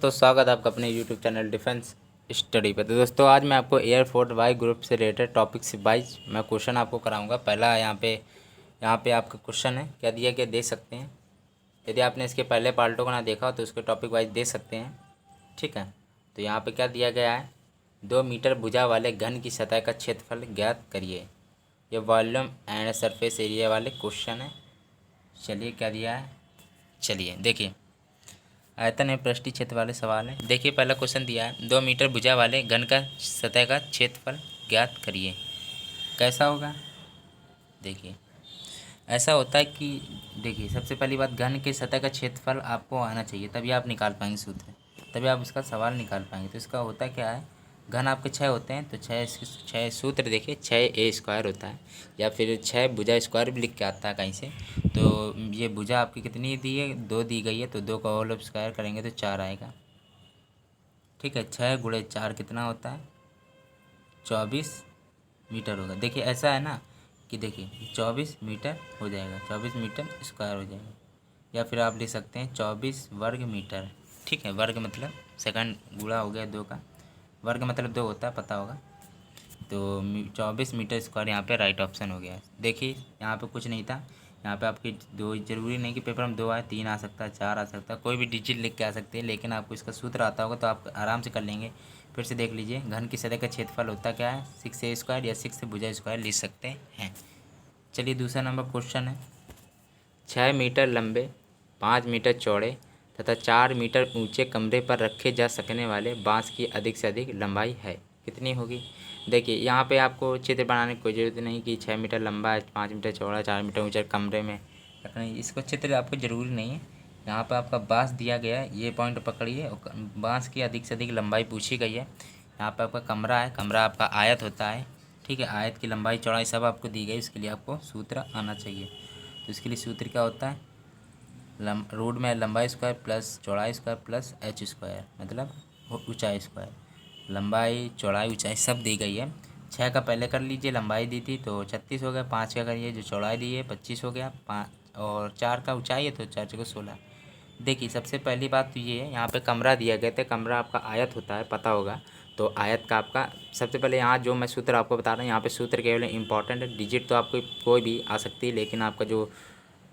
तो स्वागत है आपका अपने YouTube चैनल डिफेंस स्टडी पे। तो दोस्तों आज मैं आपको एयरफोर्स वाई ग्रुप से रिलेटेड टॉपिक से वाइज मैं क्वेश्चन आपको कराऊंगा। पहला यहाँ पे आपका क्वेश्चन है, क्या दिया गया देख सकते हैं। यदि आपने इसके पहले पार्टों को ना देखा हो तो उसके टॉपिक वाइज देख सकते हैं, ठीक है। तो यहाँ पे क्या दिया गया है, 2 मीटर भुजा वाले घन की सतह का क्षेत्रफल ज्ञात करिए। ये वॉल्यूम एंड सरफेस एरिया वाले क्वेश्चन है। चलिए क्या दिया है, चलिए देखिए। आयतन एवं पृष्ठीय क्षेत्र वाले सवाल है। देखिए पहला क्वेश्चन दिया है, 2 मीटर भुजा वाले घन का सतह का क्षेत्रफल ज्ञात करिए। कैसा होगा, देखिए ऐसा होता है कि देखिए सबसे पहली बात, घन के सतह का क्षेत्रफल आपको आना चाहिए, तभी आप निकाल पाएंगे सूत्र, तभी आप उसका सवाल निकाल पाएंगे। तो इसका होता क्या है, घन आपके 6 होते हैं, तो 6 सूत्र देखिए, 6a² होता है, या फिर 6 भुजा स्क्वायर भी लिख के आता है कहीं से। तो ये भुजा आपकी कितनी दी है, 2 दी गई है, तो 2 का होल स्क्वायर करेंगे तो 4 आएगा, ठीक है। 6 गुणे 4 कितना होता है, 24 मीटर होगा। देखिए ऐसा है ना कि देखिए 24 मीटर हो जाएगा, 24 मीटर स्क्वायर हो जाएगा, या फिर आप लिख सकते हैं 24 वर्ग मीटर, ठीक है। वर्ग मतलब सेकंड गुणा हो गया 2 का, वर्ग मतलब 2 होता है, पता होगा। तो 24 मीटर स्क्वायर यहाँ पे राइट ऑप्शन हो गया। देखिए यहाँ पे कुछ नहीं था, यहाँ पे आपकी 2, जरूरी नहीं कि पेपर में 2 आए, 3 आ सकता है, 4 आ सकता है, कोई भी डिजिट लिख के आ सकते हैं, लेकिन आपको इसका सूत्र आता होगा तो आप आराम से कर लेंगे। फिर से देख लीजिए, घन की सतह का क्षेत्रफल होता क्या है, 6a² या 6 भुजा स्क्वायर लिख सकते हैं। चलिए दूसरा नंबर क्वेश्चन है, 6 मीटर लंबे, 5 मीटर चौड़े तथा 4 मीटर ऊंचे कमरे पर रखे जा सकने वाले बांस की अधिक से अधिक लंबाई है, कितनी होगी। देखिए यहाँ पे आपको चित्र बनाने की कोई ज़रूरत नहीं कि 6 मीटर लंबा है, 5 मीटर चौड़ा, 4 मीटर ऊंचा कमरे में रखना, इसको चित्र आपको ज़रूरी नहीं है। यहाँ पे आपका बांस दिया गया है, ये पॉइंट पकड़िए, और बांस की अधिक से अधिक लंबाई पूछी गई है। यहाँ पे आपका कमरा है, कमरा आपका आयत होता है, ठीक है। आयत की लंबाई चौड़ाई सब आपको दी गई, उसके लिए आपको सूत्र आना चाहिए। तो इसके लिए सूत्र क्या होता है, रूट में लंबाई स्क्वायर प्लस चौड़ाई स्क्वायर प्लस h² मतलब ऊंचाई स्क्वायर। लंबाई चौड़ाई ऊंचाई सब दी गई है। 6 का पहले कर लीजिए, लंबाई दी थी तो 36 हो गया। 5 का करिए, जो चौड़ाई दी है 25 हो गया। 5 और 4 का ऊंचाई है तो 4 को 16। देखिए सबसे पहली बात तो ये है, यहाँ पे कमरा दिया गया था, कमरा आपका आयत होता है, पता होगा। तो आयत का आपका सबसे पहले यहाँ जो मैं सूत्र आपको बता रहा हूँ, यहाँ पे सूत्र केवल इंपॉर्टेंट है, डिजिट तो आपको कोई भी आ सकती है, लेकिन आपका जो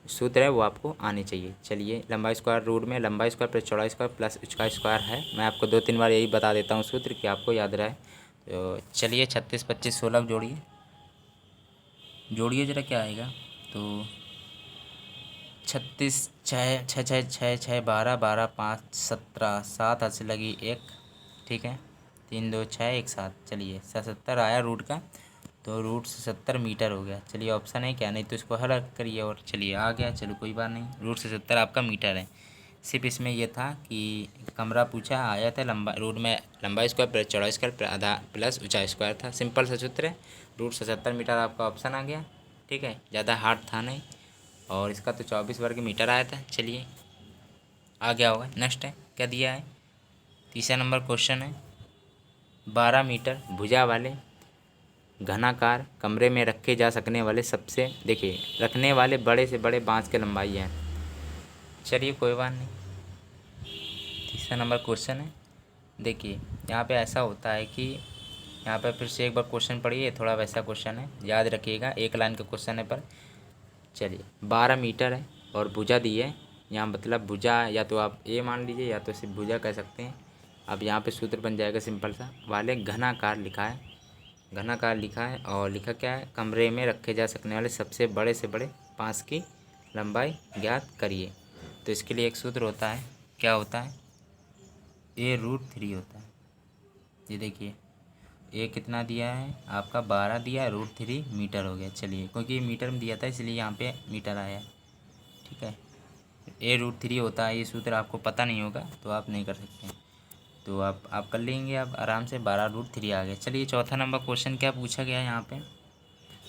सूत्र है वो आपको आने चाहिए। चलिए लंबाई स्क्वायर, रूट में लंबाई स्क्वायर प्लस चौड़ाई स्क्वायर प्लस ऊंचाई स्क्वायर है। मैं आपको 2-3 बार यही बता देता हूँ सूत्र कि आपको याद रहे। तो चलिए 36, 25, 16 जोड़िए, जोड़िए जरा क्या आएगा। तो 36, 6, 6, 6, 6, 6, 12, 12, 5, 17, 7 हाथ से लगी 1, ठीक है। 3, 2, 6, 1, 7, चलिए 77 आया रूट का, तो रूट से 70 मीटर हो गया। चलिए ऑप्शन है क्या, नहीं तो इसको हल करिए, और चलिए आ गया, चलो कोई बात नहीं, रूट से 70 आपका मीटर है। सिर्फ इसमें यह था कि कमरा पूछा, आया था, लंबा रूट में लंबाई स्क्वायर प्लस चौड़ाई स्क्वायर आधा प्लस ऊंचाई स्क्वायर था, सिंपल सा सूत्र है। रूट से 70 मीटर आपका ऑप्शन आ गया, ठीक है, ज़्यादा हार्ड था नहीं। और इसका तो 24 वर्ग मीटर आया था। चलिए आ गया होगा। नेक्स्ट है, क्या दिया है, तीसरा नंबर क्वेश्चन है, 12 मीटर भुजा वाले घनाकार कमरे में रखे जा सकने वाले सबसे, देखिए रखने वाले बड़े से बड़े बांस की लंबाई है। चलिए कोई बात नहीं, तीसरा नंबर क्वेश्चन है। देखिए यहाँ पे ऐसा होता है कि यहाँ पे फिर से एक बार क्वेश्चन पढ़िए, थोड़ा वैसा क्वेश्चन है, याद रखिएगा, एक लाइन का क्वेश्चन है पर। चलिए 12 मीटर है और भुजा दी है, यहाँ मतलब भुजा या तो आप ए मान लीजिए या तो सिर्फ भुजा कह सकते हैं। अब यहाँ पे सूत्र बन जाएगा सिंपल सा, वाले घनाकार लिखा है, घनाकार लिखा है, और लिखा क्या है, कमरे में रखे जा सकने वाले सबसे बड़े से बड़े बांस की लंबाई ज्ञात करिए। तो इसके लिए एक सूत्र होता है, क्या होता है, a√3 होता है। ये देखिए ए कितना दिया है आपका, 12 दिया है, √3 मीटर हो गया। चलिए क्योंकि मीटर में दिया था इसलिए यहाँ पे मीटर आया, ठीक है। a√3 होता है, ये सूत्र आपको पता नहीं होगा तो आप नहीं कर सकते हैं, तो आप कर लेंगे, आप आराम से 12√3 आ गए। चलिए चौथा नंबर क्वेश्चन क्या पूछा गया है यहाँ पे,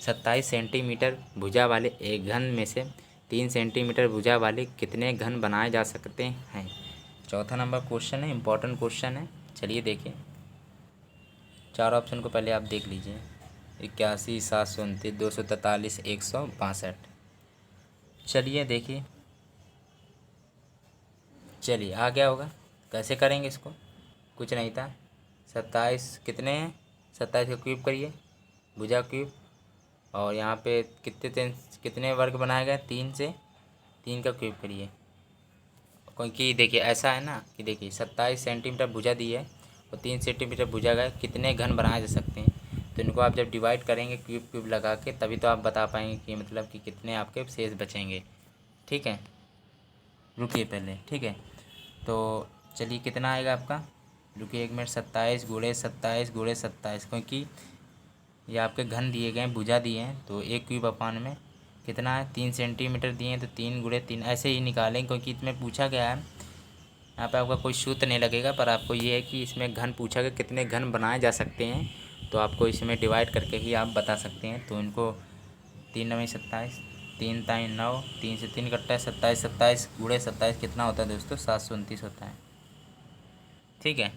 27 सेंटीमीटर भुजा वाले एक घन में से 3 सेंटीमीटर भुजा वाले कितने घन बनाए जा सकते हैं। चौथा नंबर क्वेश्चन है, इंपॉर्टेंट क्वेश्चन है। चलिए देखिए, चार ऑप्शन को पहले आप देख लीजिए, 81, 729, 243, 162। चलिए देखिए, चलिए आ गया होगा, कैसे करेंगे इसको, कुछ नहीं था। 27 कितने हैं, 27 का क्यूब करिए, भुजा क्यूब। और यहाँ पे कितने वर्ग बनाए गए, 3 से 3 का क्यूब करिए। क्योंकि देखिए ऐसा है ना कि देखिए 27 सेंटीमीटर भुजा दी है और 3 सेंटीमीटर भुजा गए, कितने घन बनाए जा सकते हैं। तो इनको आप जब डिवाइड करेंगे क्यूब क्यूब लगा के, तभी तो आप बता पाएंगे कि मतलब कि कितने आपके शेष बचेंगे। ठीक है, रुकिए पहले, ठीक है। तो चलिए कितना आएगा आपका, रुकिए 1 मिनट। 27 × 27 × 27, क्योंकि ये आपके घन दिए गए हैं, भुजा दिए हैं, तो एक क्यूब अपान में कितना है, 3 सेंटीमीटर दिए हैं, तो 3 × 3 ऐसे ही निकालें, क्योंकि इसमें पूछा गया है। यहाँ पे आपका कोई सूत्र नहीं लगेगा, पर आपको ये है कि इसमें घन पूछा गया कितने घन बनाए जा सकते हैं, तो आपको इसमें डिवाइड करके ही आप बता सकते हैं। तो इनको 3 9 27, 3 3 9, 3 से 3 कटता है 27, 27 × 27 कितना होता है दोस्तों, 729 होता है। ठीक है,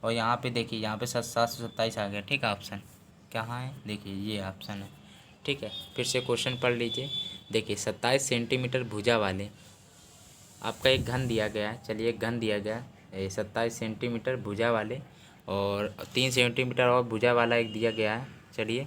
और यहाँ पे देखिए, यहाँ पे 727 आ गया। ठीक है, ऑप्शन कहाँ है, देखिए ये ऑप्शन है। ठीक है, फिर से क्वेश्चन पढ़ लीजिए। देखिए 27 सेंटीमीटर भुजा वाले आपका एक घन दिया गया है। चलिए एक घन दिया गया है 27 सेंटीमीटर भुजा वाले, और 3 सेंटीमीटर और भुजा वाला एक दिया गया है। चलिए,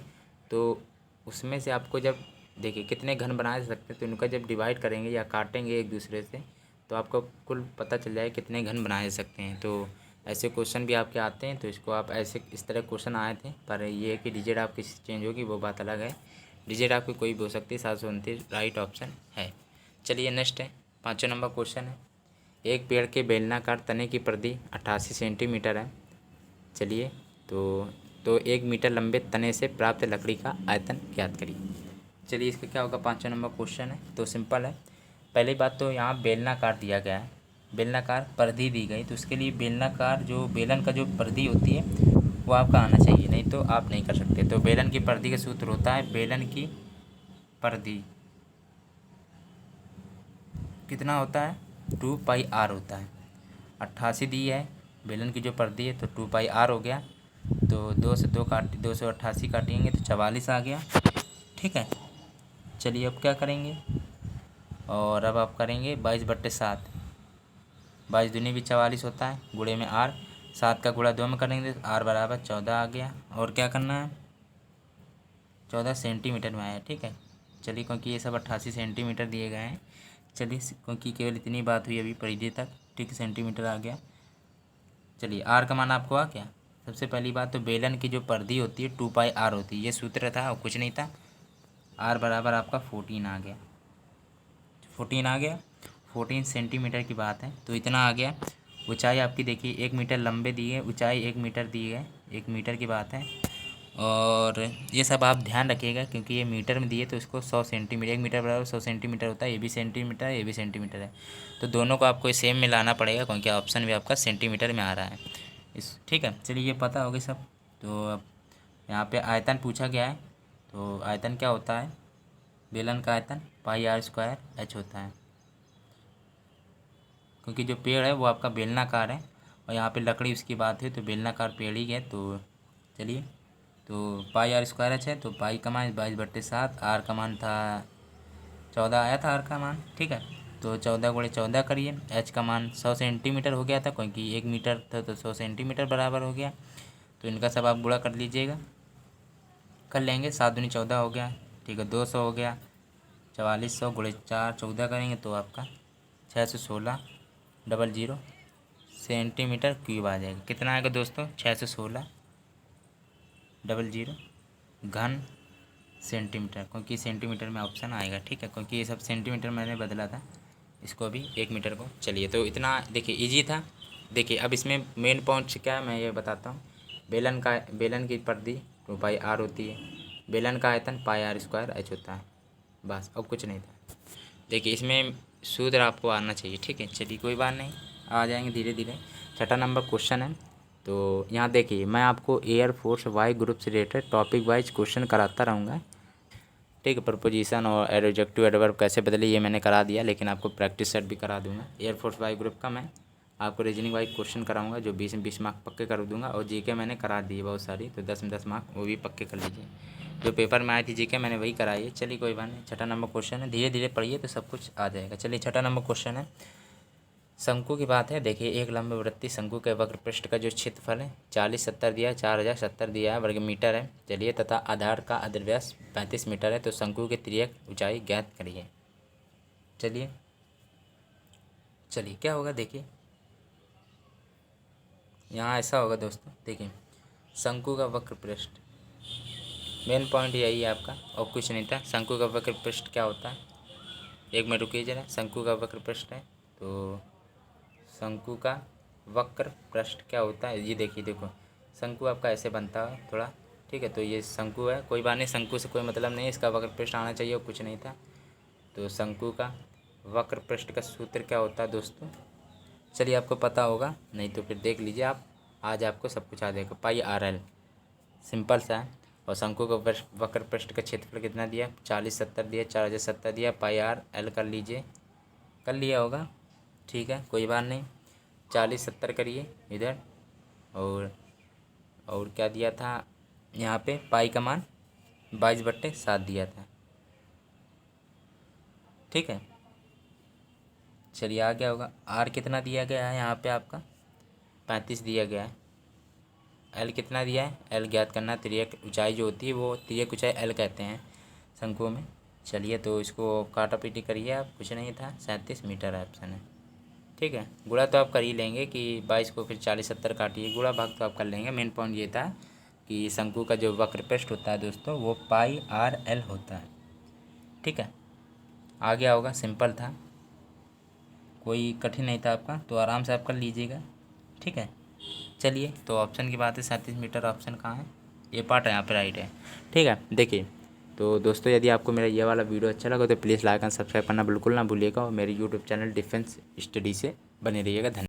तो उसमें से आपको जब देखिए कितने घन बना सकते हैं, तो इनका जब डिवाइड करेंगे या काटेंगे एक दूसरे से, तो आपको कुल पता चल जाए कितने घन बनाए सकते हैं। तो ऐसे क्वेश्चन भी आपके आते हैं, तो इसको आप ऐसे इस तरह क्वेश्चन आए थे, पर ये है कि डिजिट आपकी चेंज होगी, वो बात अलग है। डिजिट आपकी कोई भी हो सकती है, 729 राइट ऑप्शन है। चलिए नेक्स्ट है, 5वां नंबर क्वेश्चन है। एक पेड़ के बेलनाकार तने की परिधि 88 सेंटीमीटर है। चलिए, तो 1 मीटर लंबे तने से प्राप्त लकड़ी का आयतन ज्ञात करिए। चलिए इसका क्या होगा, 5वां नंबर क्वेश्चन है, तो सिंपल है। पहली बात तो यहाँ बेलनाकार दिया गया है, बेलनाकार परिधि दी गई, तो उसके लिए बेलनाकार जो बेलन का जो परिधि होती है वो आपका आना चाहिए, नहीं तो आप नहीं कर सकते। तो बेलन की परिधि का सूत्र होता है, बेलन की परिधि कितना होता है, 2πr होता है। 88 दी है बेलन की जो परिधि है, तो 2πr हो गया। तो 2 से 2 काट 288 काटेंगे तो 44 आ गया। ठीक है, चलिए अब क्या करेंगे, और अब आप करेंगे 22/7। 22 दूनी भी 44 होता है, गुणे में r, 7 का गुणा 2 में करेंगे तो r बराबर 14 आ गया। और क्या करना है, 14 सेंटीमीटर में आया। ठीक है, चलिए क्योंकि ये सब 88 सेंटीमीटर दिए गए हैं, चलिए क्योंकि केवल इतनी बात हुई अभी परिधि तक। ठीक, सेंटीमीटर आ गया। चलिए आर का मान आपको आ गया। सबसे पहली बात तो बेलन की जो परिधि होती है 2πr होती है, ये सूत्र था और कुछ नहीं था। आर बराबर आपका 14 आ गया, 14 आ गया। 14 सेंटीमीटर की बात है, तो इतना आ गया। ऊंचाई आपकी देखिए 1 मीटर लंबे दी है, ऊंचाई 1 मीटर दी है, 1 मीटर की बात है। और ये सब आप ध्यान रखिएगा, क्योंकि ये मीटर में दिए तो इसको 100 सेंटीमीटर, 1 मीटर बराबर 100 सेंटीमीटर होता है। ये भी सेंटीमीटर है, ये भी सेंटीमीटर है, तो दोनों को आपको सेम में लाना पड़ेगा, क्योंकि ऑप्शन भी आपका सेंटीमीटर में आ रहा है इस। ठीक है, चलिए ये पता होगा सब। तो अब यहाँ पे आयतन पूछा गया है, तो आयतन क्या होता है, बेलन का आयतन πr² होता है, क्योंकि जो पेड़ है वो आपका बेलनाकार है, और यहाँ पे लकड़ी उसकी बात है, तो बेलनाकार पेड़ ही है। तो चलिए, तो πr² है, तो पाई का मान 22/7, आर का मान था 14 आया था आर का मान। ठीक है, तो 14 × 14 करिए, एच का मान 100 सेंटीमीटर हो गया था, क्योंकि 1 मीटर था तो 100 सेंटीमीटर बराबर हो गया। तो इनका सब आप गुणा कर लीजिएगा, कर लेंगे। 7 दूनी 14 हो गया। ठीक है, 200 हो गया, 4400 × 4 14 करेंगे तो आपका 616 सेंटीमीटर क्यूब आ जाएगा। कितना आएगा दोस्तों, 616 घन सेंटीमीटर, क्योंकि सेंटीमीटर में ऑप्शन आएगा। ठीक है, क्योंकि ये सब सेंटीमीटर मैंने बदला था, इसको भी 1 मीटर को। चलिए, तो इतना देखिए इजी था। देखिए अब इसमें मेन पॉइंट क्या है मैं ये बताता हूँ। बेलन की परिधि 2πr होती है, बेलन का आयतन πr² होता है, बस और कुछ नहीं था। देखिए इसमें सूत्र आपको आना चाहिए। ठीक है, चलिए कोई बात नहीं, आ जाएंगे धीरे धीरे। 6वां नंबर क्वेश्चन है, तो यहाँ देखिए मैं आपको एयरफोर्स वाई ग्रुप से रिलेटेड टॉपिक वाइज क्वेश्चन कराता रहूँगा। ठीक है, प्रपोजिशन और एडजेक्टिव एडवर्ब कैसे बदले ये मैंने करा दिया, लेकिन आपको प्रैक्टिस सेट भी करा दूंगा। एयरफोर्स वाई ग्रुप का मैं आपको रीजनिंग वाइज क्वेश्चन कराऊंगा, जो 20 में 20 मार्क पक्के कर दूंगा। और जीके मैंने करा दी है बहुत सारी, तो 10 में 10 मार्क वो भी पक्के कर लीजिए। जो पेपर में आई थी जीके मैंने वही कराई है। चलिए कोई बात नहीं। 6वां नंबर क्वेश्चन है, धीरे धीरे पढ़िए तो सब कुछ आ जाएगा। चलिए 6वां नंबर क्वेश्चन है, शंकु की बात है। देखिए एक लंब वृत्तीय शंकु के वक्र पृष्ठ का जो क्षेत्रफल है 4070 दिया है, 4070 दिया है वर्ग मीटर है। चलिए तथा आधार का अर्धव्यास 35 मीटर है। तो शंकु की तिर्यक ऊंचाई ज्ञात करिए। चलिए क्या होगा, देखिए यहाँ ऐसा होगा दोस्तों। देखिए शंकु का वक्र पृष्ठ, मेन पॉइंट यही है आपका और कुछ नहीं था। शंकु का वक्र पृष्ठ क्या होता है, एक मिनट रुकिए जरा। शंकु का वक्र पृष्ठ है तो शंकु का वक्र पृष्ठ क्या होता है, ये देखिए। देखो शंकु आपका ऐसे बनता है थोड़ा, ठीक है। तो ये शंकु है, कोई बात नहीं, शंकु से कोई मतलब नहीं, इसका वक्र पृष्ठ आना चाहिए और कुछ नहीं था। तो शंकु का वक्र पृष्ठ का सूत्र क्या होता है दोस्तों, चलिए आपको पता होगा, नहीं तो फिर देख लीजिए आप, आज आपको सब कुछ आ जाएगा। पाई आर एल, सिंपल सा है। और शंकु का वक्र पृष्ठ का क्षेत्रफल कितना दिया, 4070 दिया, 4070 दिया, पाई आर एल कर लीजिए, कर लिया होगा, ठीक है कोई बात नहीं। 4070 करिए इधर, और क्या दिया था यहाँ पे, पाई का मान 22/7 दिया था, ठीक है। चलिए आ गया होगा। आर कितना दिया गया है यहाँ पे आपका 35 दिया गया है। एल कितना दिया है, एल ज्ञात करना, तिर्यक ऊंचाई जो होती है वो तिर्यक ऊंचाई एल कहते हैं शंकुओं में। चलिए तो इसको काटा पीटी करिए आप, कुछ नहीं था, 37 मीटर ऑप्शन है, ठीक है। गुणा तो आप कर ही लेंगे कि 22 को फिर 4070 काटिए, गुणा भाग तो आप कर लेंगे। मेन पॉइंट ये था कि शंकु का जो वक्र पृष्ठ होता है दोस्तों वो पाई आर एल होता है, ठीक है। आ गया होगा, सिंपल था, कोई कठिन नहीं था आपका, तो आराम से आप कर लीजिएगा, ठीक है। चलिए तो ऑप्शन की बात है, 37 मीटर ऑप्शन कहाँ है, ये पार्ट है यहाँ पे राइट है, ठीक है। देखिए तो दोस्तों यदि आपको मेरा ये वाला वीडियो अच्छा लगा तो प्लीज़ लाइक एंड सब्सक्राइब करना बिल्कुल ना भूलिएगा और मेरे यूट्यूब चैनल डिफेंस स्टडी से बने रहिएगा। धन्यवाद।